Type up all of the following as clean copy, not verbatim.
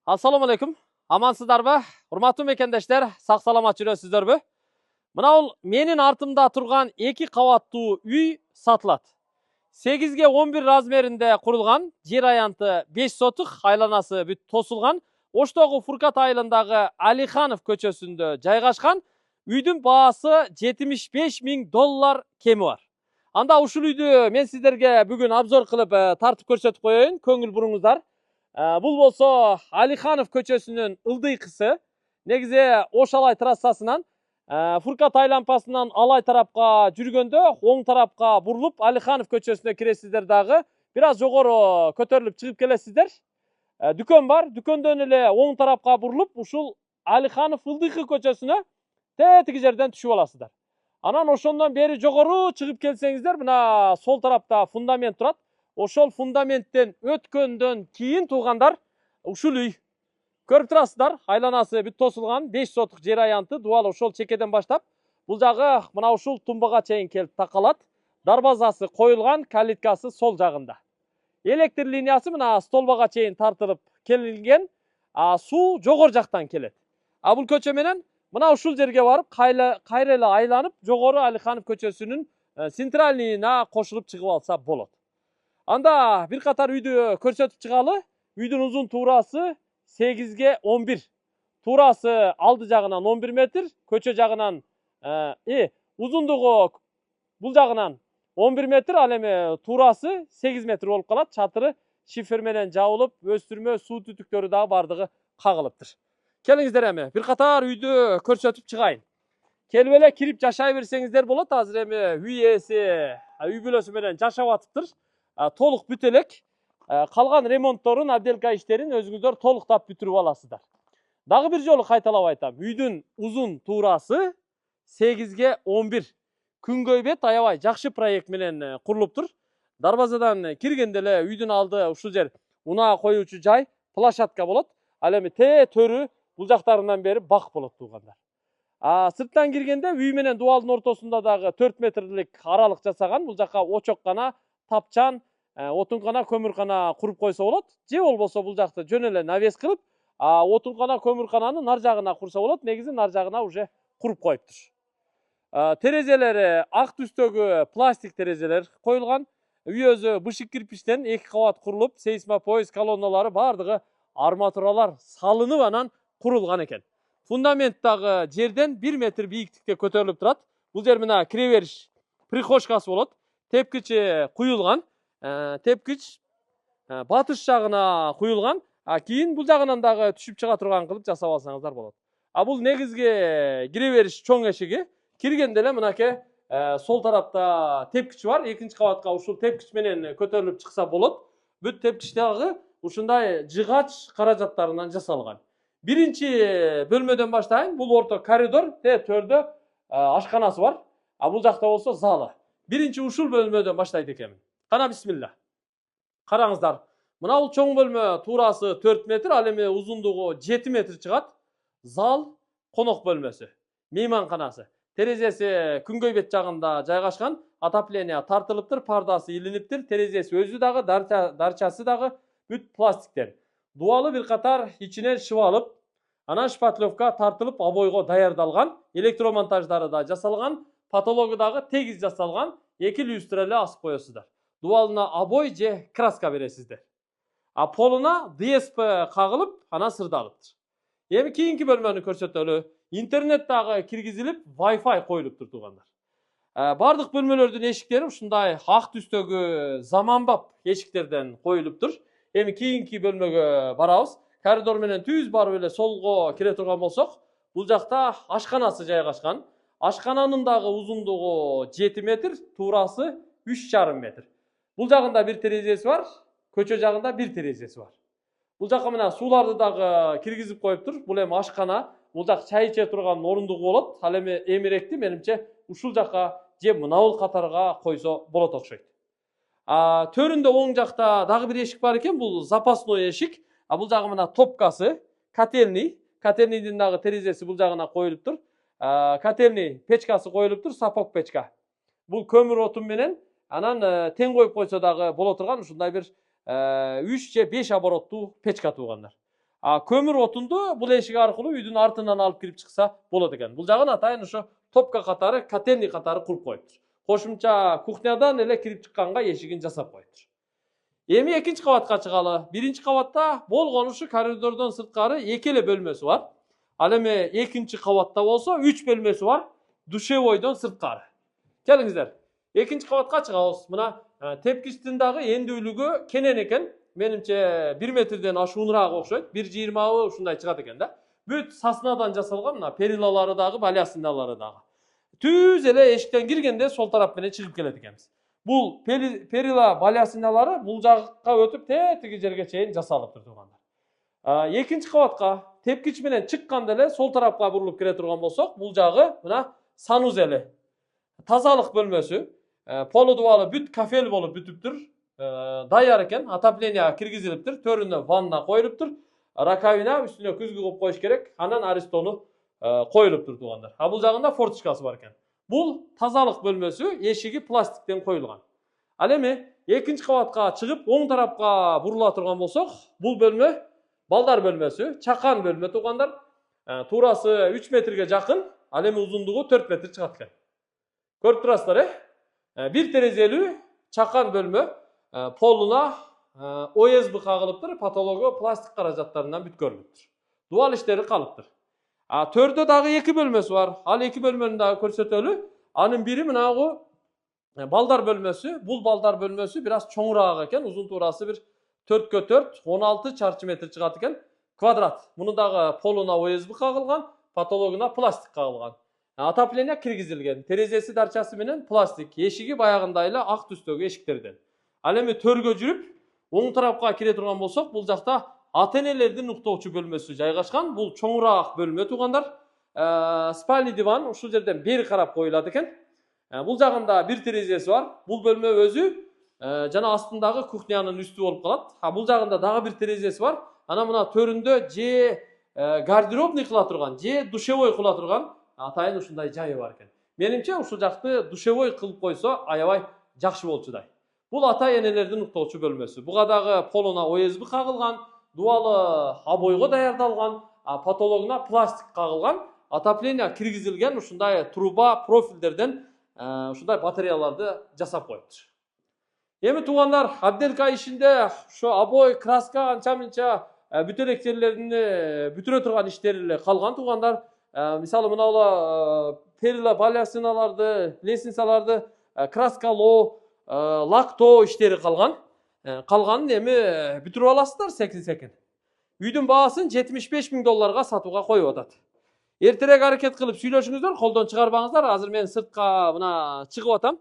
Assalamu alaikum. Amansыздарбы? Урматтуу мекендештер, сак саламат жүрөсүздөрбү? Мына бул менин артымда турган 2 кабаттуу үй сатылат. 8ге 11 размеринде курулган, жер аянты 5 сотук, айланасы бүт тосулган, Оштогу Фуркат айылындагы Алиханов көчөсүндө жайгашкан. Үйдүн баасы $75.000 кеми бар. Анда ушул үйдү мен сиздерге бүгүн обзор кылып тартып көрсөтүп коеюн. Көңүл буруңуздар. Бул болсо Алиханов көчөсүнүн ылдыйкысы. Негизи Ошалай трассасынан Фуркат айлампасынан алай тарапка жүргөндө оң тарапка бурулуп Алиханов көчөсүнө киресиздер дагы. Бир аз жогору көтөрүлүп чыгып келесиздер. Дүкөн бар. Дүкөндөн эле оң тарапка бурулуп ушул Алиханов ылдыйкы көчөсүнө тетиги жерден түшүп аласыздар. Анан ошондон бери жогору чыгып келсеңиздер, мына сол тарапта фундамент турат. Ошол фундаменттен өткөндөн кийин туугандар ушул үй. Көрүп турасыздар, айланасы бүт тосулган, 5 сотук жер аянты, дуал ошол чекеден баштап, бул жагы мына ушул тумбага чейин келип такалат. Дарбазасы коюлган, калиткасы сол жагында. Электр линиясы мына столбага чейин тартылып келинген, суу жогору жактан келет. Бул көчө менен мына ушул жерге барып, кайра эле айланып, жогору Алиханов көчөсүнүн центральныйына кошулуп чыгып алса болот. Анда бир катар үйдү көрсөтүп чыгалы. Үйдүн узун туурасы 8ге 11. Туурасы алды жагынан 11 метр, көчө жагынан узундугу бул жагынан 11 метр, ал эми туурасы 8 метр болуп калат. Чатыры шифер менен жабылып, өстүрмө суу түтүктөрү дагы бардыгы кагылыптыр. Келиңиздер эми бир катар үйдү көрсөтүп чыгайын. Келип эле кирип жашай берсеңиздер болот. Азыр эми үй ээси үй бүлөсү менен жашап атыптыр. Толук бүт элек. Калган ремонтторун, абделка иштерин өзүңүздөр толуктап бүтүрүп аласыздар. Дагы бир жолу кайталап айтам. Үйдүн узун туурасы 8ге 11. Күнгөй бет аябай жакшы проект менен курулуптур. Дарбазадан киргенде эле үйдүн алды ушул жер унаа коюучу жай, площадка болот. Ал эми төрү бул жактарынан бери бак болот туугандар. Сырттан киргенде үй менен дуалдын ортосунда дагы 4 метрлик аралык жасаган. Бул жакка очок гана, тапчан, отункана, көмүркана куруп койсо болот. Же болбосо бул жакты жөн эле навес кылып, отункана, көмүркананы нар жагына курса болот. Негизи нар жагына уже куруп коюптур. Терезелери ак түстөгү пластик терезелер коюлган. Үй өзү бышык кирпичтен 2 кабат курулуп, сейсмопояс колонналары бардыгы арматуралар салынып анан курулган экен. Фундамент дагы жерден 1 метр бийиктикте көтөрүлүп турат. Бул жер мына кире бериш прихожкасы болот. Тепкичи куюлган. Тепкич батыш жагына куюлган. Кийин бул жагынан дагы түшүп чыга турган кылып жасап алсаңыздар болот. Бул негизги кире бериш чоң эшиги. Киргенде эле мынакей сол тарапта тепкич бар. 2-нчи кабатка ушул тепкич менен көтөрүлүп чыкса болот. Бүт тепкич дагы ушундай жыгач каражаттарынан жасалган. Биринчи бөлмөдөн баштайын. Бул орто коридор, төрдө ашканасы бар. Бул жакта болсо залы. Биринчи ушул бөлмөдөн баштайт экенмин. Кана бисмилла. Караңыздар. Мына бул чоң бөлмө туурасы 4 метр, ал эми узундугу 7 метр чыгат. Зал, конок бөлмөсү, мейманканасы. Терезеси күнгөй бет жагында жайгашкан. Отопление тартылыптыр, пардасы илиниптир. Терезеси өзү дагы, дарчасы дагы бүт пластиктен. Дуалы бир катар ичинен шыбалып, анан шпатлевка тартылып обойго даярдалган. Электромонтаждары да жасалган. Потологу дагы тегиз жасалган. 2 люстра эле асып коесуздар. Дуалына обой же краска бересиздер. Полуна ДСП кагылып, анан сырдалыптыр. Эми кийинки бөлмөнү көрсөтөлү. Интернет дагы киргизилип, Wi-Fi коюлуптур туугандар. Бардык бөлмөлөрдүн эшиктери ушундай ак түстөгү заманбап эшиктерден коюлуптур. Эми кийинки бөлмөгө барабыз. Коридор менен түз барып эле солго кире турган болсок, бул жакта ашканасы жайгашкан. Ашкананын дагы узундугу 7 метр, туурасы 3,5 метр. Бул жагында бир терезеси бар, көчө жагында бир терезеси бар. Бул жакка мына сууларды дагы киргизип коюптур. Бул эми ашкана, бул жак чай иче турган орундугу болот. Ал эми эмеректи менимче ушул жакка же мынабул катарга койсо болот окшойт. Төрүндө оң жакта дагы бир эшик бар экен. Бул запасной эшик. Бул жагы мына топкасы, котельный. Котельныйдын дагы терезеси бул жагына коюлуптур. Котельный печкасы коюлуптур, сапок печка. Бул көмүр отун менен анан тең коюп койсо дагы боло турган ушундай бир 3 же 5 обороттуу печка туугандар. Көмір отунду бул эшик аркылуу үйдүн артынан алып кирип чыкса болот экен. Бул жагын атайын ошо топка катары, котельный катары куруп коюптур. Кошумча кухнядан эле кирип чыкканга эшигин жасап коюптур. Эми экинчи кабатка чыгалы. Биринчи кабатта болгон ушу коридордон сырткары эки эле бөлмөсү бар. Ал эми экинчи кабатта болсо 3 бөлмөсү бар. Душевойдон сырткары. Келиңиздер. Экинчи кабатка чыгабыз. Мына тепкичтин дагы эндүүлүгү кенен экен. Менимче 1 метрден ашуунураак окшойт. 1,20 ушундай чыгат экен да. Бүт соснадан жасалган, мына перилалары дагы, балясиналары дагы. Түз эле эшиктен киргенде сол тарап менен чыгып келет экенбиз. Бул перила балясиналары бул жакка өтүп тетиги жерге чейин жасалыптыр туугандар. Экинчи кабатка тепкич менен чыкканда эле сол тарапка бурулуп кире турган болсок, бул жагы мына санузели. Тазалык бөлмөсү. Полу дубалы бүт кафел болуп бүтүптүр. Даяр экен, отопление киргизилиптир, төрүнө ванна коюлуптур, раковина үстүнө күзгү коюп коюш керек, анан аристону коюлуптур туугандар. Бул жагында форточкасы бар экен. Бул тазалык бөлмөсү, эшиги пластиктен коюлган. Ал эми экинчи кабатка чыгып оң тарапка бурула турган болсок, бул бөлмө балдар бөлмөсү, чакан бөлмө туугандар. Туурасы 3 метрге жакын, ал эми узундугу 4 метр чыгат экен. Көрүп турасыздар, бир терезелүү чакан бөлмө. Полуна ОСБ кагылыптыр, патология пластик каражаттарынан бүткөрүлүптүр. Дубал иштери калыптыр. Төрдө дагы эки бөлмөсү бар. Ал эки бөлмөнү дагы көрсөтөлү. Анын бири мынагу балдар бөлмөсү. Бул балдар бөлмөсү бир аз чоңураак экен. Узун туурасы бир 4x4, 16 чарчы метр чыгат экен. Квадрат. Муну дагы полуна ОСБ кагылган, патология пластик кагылган. Отопление киргизилген. Терезеси дарчасы менен пластик. Эшиги баягындай эле ак түстөгү эшиктерден. Ал эми төргө жүрүп, оң тарапка кире турган болсок, бул жакта ата-энелердин уктоочу бөлмөсү жайгашкан. Бул чоңураак бөлмө туугандар. Спальный диван ушул жерден бери карап коюлат экен. Бул жагында бир терезеси бар. Бул бөлмө өзү жана астындагы кухнянын үстү болуп калат. Бул жагында дагы бир терезеси бар. Анан мына төрүндө же гардеробный кыла турган, же душевой кыла турган атайын ушундай жайы бар экен. Менимче ушул жакты душевой кылып койсо аябай жакшы болчудай. Бул ата-энелердин уктоочу бөлмөсү. Буга дагы полуна ОСБ кагылган, дубалы обойго даярдалган, потологуна пластик кагылган, отопление киргизилген ушундай труба профилдерден ушундай батареяларды жасап коюптур. Эми туугандар, отделка ишинде ошо обой, краска анча-мынча бүт элек жерлерини бүтүрө турган иштери эле калган туугандар. Мисалы мына перила балясиналарды, лестницаларды краскалоо, лактоо иштери калган. Калганын эми бүтүрүп аласыздар секин-секин. Үйдүн баасын $75,000 сатууга коюп атат. Эртерээк аракет кылып сүйлөшүңүздөр, колдон чыгарбаңыздар. Азыр мен сыртка мына чыгып атам.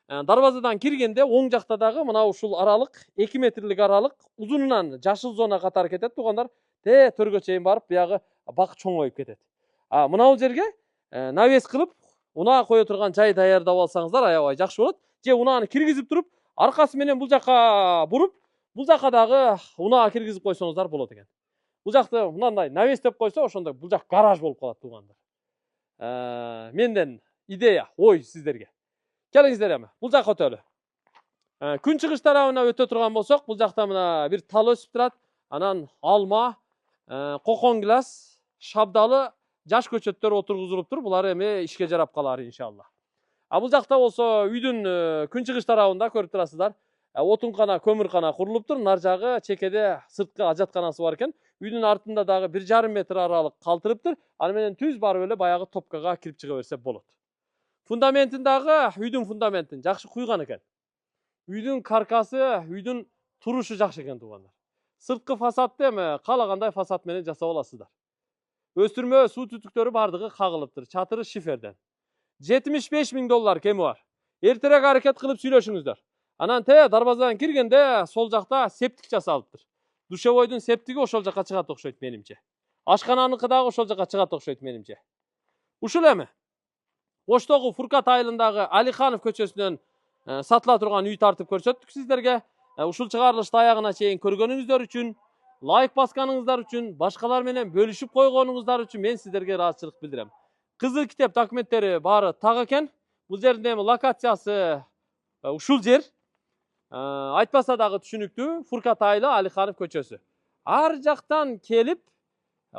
Дарбазадан киргенде оң жакта дагы мына ушул аралык 2 метрлик аралык узунунан жашыл зона катары кетет туугандар. Төргө чейин барып, биягы бак чоңоюп кетет. Мына бул жерге навес кылып, унаа кое турган жай даярдап алсаңыздар аябай жакшы болот. Же унааны киргизип туруп, аркасы менен бул жакка буруп, бул жакка дагы унаа киргизип койсоңуздар болот экен. Бул жакты мындай навес деп койсо, ошондо бул жак гараж болуп калат туугандар. Менден идея, ой сиздерге. Келиңиздер эми, бул жакка өтөлү. Күн чыгыш тарабына өтө турган болсок, бул жакта мына бир тал өсүп турат. Анан алма, кокон глаз, шабдалы жаш көчөттөр отургузулуптур. Булар эми ишке жарап калар иншалла. Бул жакта болсо үйдүн күн чыгыш тарабында көрүп турасыздар. Отункана, көмүркана курулуптур. Нар жагы чекеде сырткы ажатканасы бар экен. Үйдүн артында дагы 1,5 метр аралык калтырыптыр. Аны менен түз барып эле баягы топкага кирип чыга берсе болот. Фундаментин дагы үйдүн фундаментин жакшы куйган экен. Үйдүн каркасы, үйдүн турушу жакшы экен туугандар. Сырткы фасадты эми каалагандай фасад менен жасап аласыздар. Өстүрмө суу түтүктөрү бардыгы кагылыптыр. Чатыры шиферден. $75,000 кеми бар. Эртерээк аракет кылып сүйлөшүңүздөр. Анан дарбазадан киргенде сол жакта септик жасалыптыр. Душевойдун септиги ошол жакка чыгат окшойт менимче. Ашкананыкы дагы ошол жакка чыгат окшойт менимче. Ушул эми Оштогу Фуркат айылындагы Алиханов көчөсүнөн сатыла турган үй тартып көрсөттүк сиздерге. Ушул чыгарылышты аягына чейин көргөнүңүздөр үчүн, лайк басканыңыздар үчүн, башкалар менен бөлүшүп койгонуңуздар үчүн мен сиздерге ыраазычылык билдирем. Кызыл китеп документтери баары так экен. Бул жердин эми локациясы ушул жер. Айтпаса дагы түшүнүктүү, Фуркат айылы Алиханов көчөсү. ар жактан келип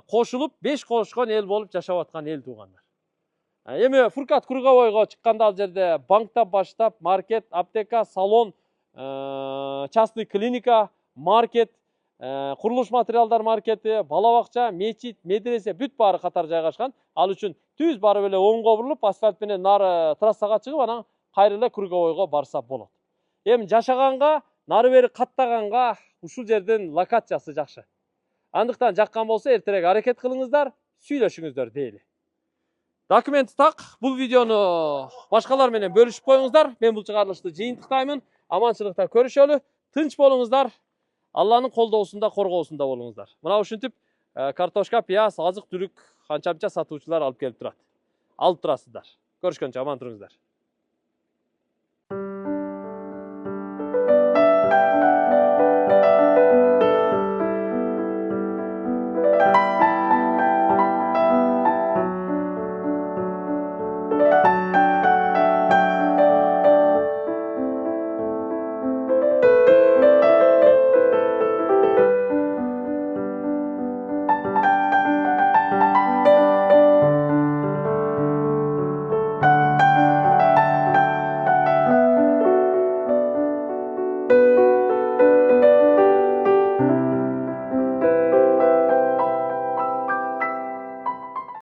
кошулуп 5 кошкон эл болуп жашап аткан эл туугандар. Эми Фуркат круговойго чыкканда ал жерде банктан баштап маркет, аптека, салон, частный клиника, маркет, курулуш материалдар маркети, бала бакча, мечит, медресе бүт баары катар жайгашкан. Ал үчүн түз барып эле оңго бурулуп, асфальт менен нары трассага чыгып, анан кайра эле круговойго барса болот. Эми жашаганга, нары бери каттаганга ушул жердин локациясы жакшы. Андыктан жаккан болсо эртерээк аракет кылыңыздар, сүйлөшүңүздөр дейли. Документи так, бул видеону башкалар менен бөлүшүп коюңуздар. Мен бул чыгарылышты жыйынтыктаймын. Аманчылыкта көрүшөлү, тынч болуңуздар. Алланын колдоосунда, коргоосунда болуңуздар. Мына ушинтип картошка, пияз, азык түлүк канча-манча сатуучулар алып келип турат. Алып турасыздар. Көрүшкөнчө аман туруңуздар.